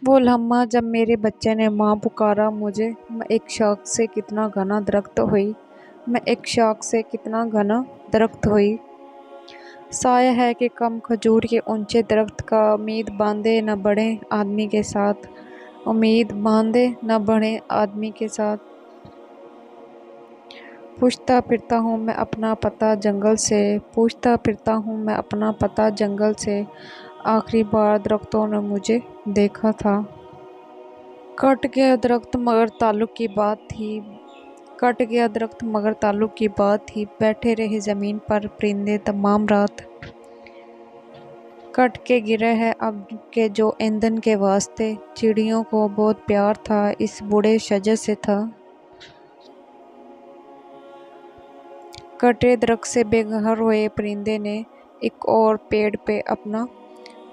وہ लम्हा जब मेरे बच्चे ने माँ पुकारा मुझे, मैं एक शाख से कितना घना दरख्त हुई, मैं एक शाख से कितना घना दरख्त हुई। साया है कि कम खजूर के ऊंचे दरख्त का, उम्मीद बांधे न बढ़े आदमी के साथ, उम्मीद बांधे न बढ़े आदमी के साथ। पूछता फिरता हूँ मैं अपना पता जंगल से, पूछता फिरता हूँ मैं अपना पता जंगल से, आखिरी बार दरख्तों ने मुझे देखा था। कट गया दरख्त मगर ताल्लुक की बात थी, कट गया दरख्त मगर ताल्लुक की बात थी, बैठे रहे ज़मीन पर परिंदे तमाम रात। कट के गिरे है अब के जो ईंधन के वास्ते, चिड़ियों को बहुत प्यार था इस बूढ़े शजर से था। कटे दरख्त से बेघर हुए परिंदे ने एक और पेड़ पे अपना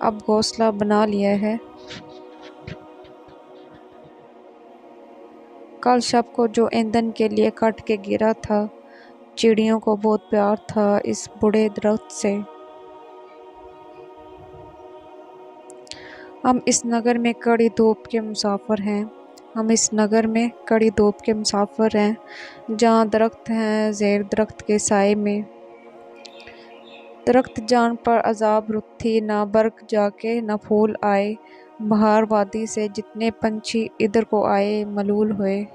अब घोंसला बना लिया है। कल शब को जो ईंधन के लिए कट के गिरा था, चिड़ियों को बहुत प्यार था इस बूढ़े दरख्त से। हम इस नगर में कड़ी धूप के मुसाफिर हैं, हम इस नगर में कड़ी धूप के मुसाफिर हैं, जहाँ दरख्त हैं ज़ेर दरख्त के साए में। दरख्त जान पर अजाब रुत थी, ना बर्क जाके न फूल आए, बहार वादी से जितने पंछी इधर को आए मलूल हुए।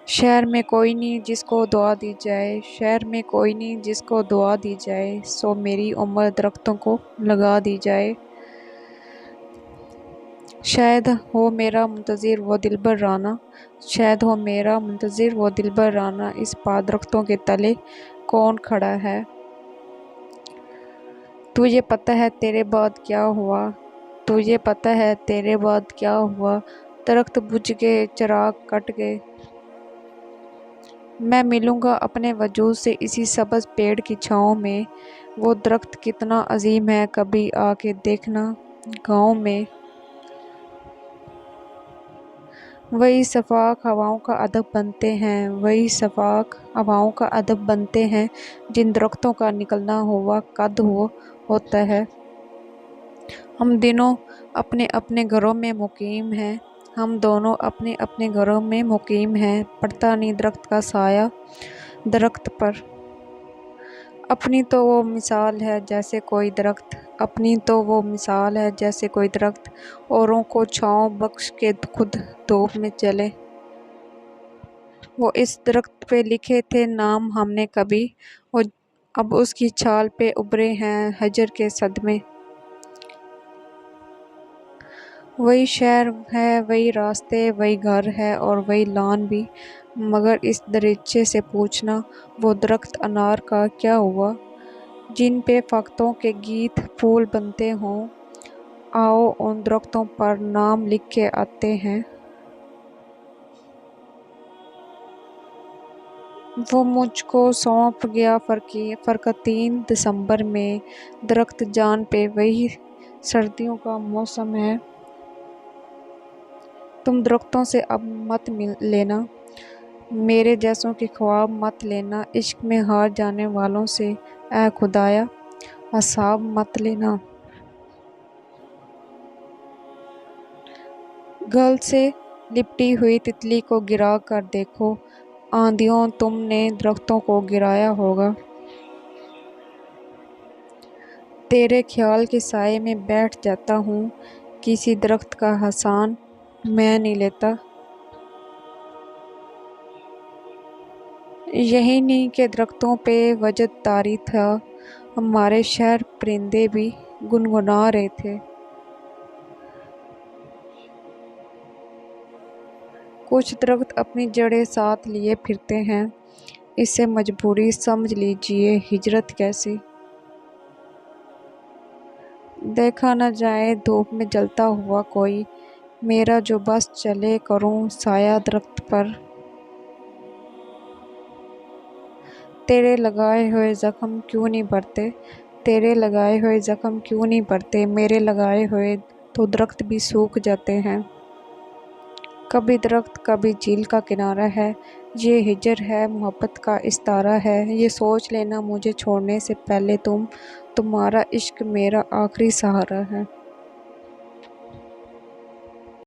शहर में कोई नहीं जिसको दुआ दी जाए, शहर में कोई नहीं जिसको दुआ दी जाए, सो मेरी उम्र दरख्तों को लगा दी जाए। शायद हो मेरा मुंतज़िर वो दिलबर राना, शायद हो मेरा मुंतज़िर वो दिलबर राना, इस पात दरख्तों के तले कौन खड़ा है। तुझे पता है तेरे बाद क्या हुआ, तुझे पता है तेरे बाद क्या हुआ, दरख्त बुझ गए चिराग कट गए। मैं मिलूँगा अपने वजूद से इसी सब्ज़ पेड़ की छाँव में, वो दरख्त कितना अजीम है कभी आके देखना गाँव में। वही शफ़ाक़ हवाओं का अदब बनते हैं, वही शफ़ाक़ हवाओं का अदब बनते हैं, जिन दरख्तों का निकलना हुआ कद होता है। हम दिनों अपने अपने घरों में मुकीम हैं, हम दोनों अपने अपने घरों में मुकीम हैं, पड़ता नहीं दरख्त का साया दरख्त पर। अपनी तो वो मिसाल है जैसे कोई दरख्त, अपनी तो वो मिसाल है जैसे कोई दरख्त, औरों को छाँव बख्श के खुद धूप में चले। वो इस दरख्त पे लिखे थे नाम हमने कभी, वो अब उसकी छाल पे उभरे हैं हजर के सदमे। वही शहर है, वही रास्ते, वही घर है और वही लान भी, मगर इस दरीचे से पूछना वो दरख्त अनार का क्या हुआ, जिन पे फ़ख्तों के गीत फूल बनते हों, आओ उन दरख्तों पर नाम लिख के आते हैं। वो मुझको सौंप गया फ़रक़तीन दिसंबर में, दरख्त जान पे वही सर्दियों का मौसम है। तुम दरख्तों से अब मत लेना, मेरे जैसों के ख्वाब मत लेना, इश्क में हार जाने वालों से ऐ खुदाया हिसाब मत लेना। गल से लिपटी हुई तितली को गिरा कर देखो, आंधियों तुमने दरख्तों को गिराया होगा। तेरे ख्याल के साए में बैठ जाता हूँ, किसी दरख्त का हसान मैं नहीं लेता। यही नहीं कि दरख्तों पे वजद तारी था, हमारे शहर परिंदे भी गुनगुना रहे थे। कुछ दरख्त अपनी जड़ें साथ लिए फिरते हैं, इसे मजबूरी समझ लीजिए हिजरत कैसी। देखा न जाए धूप में जलता हुआ कोई, मेरा जो बस चले करूं साया दरख्त पर। तेरे लगाए हुए ज़ख्म क्यों नहीं भरते, तेरे लगाए हुए ज़ख्म क्यों नहीं भरते, मेरे लगाए हुए तो दरख्त भी सूख जाते हैं। कभी दरख्त कभी झील का किनारा है, ये हिजर है मोहब्बत का इस्तारा है, ये सोच लेना मुझे छोड़ने से पहले तुम تمہارا عشق میرا آخری سہارا ہے۔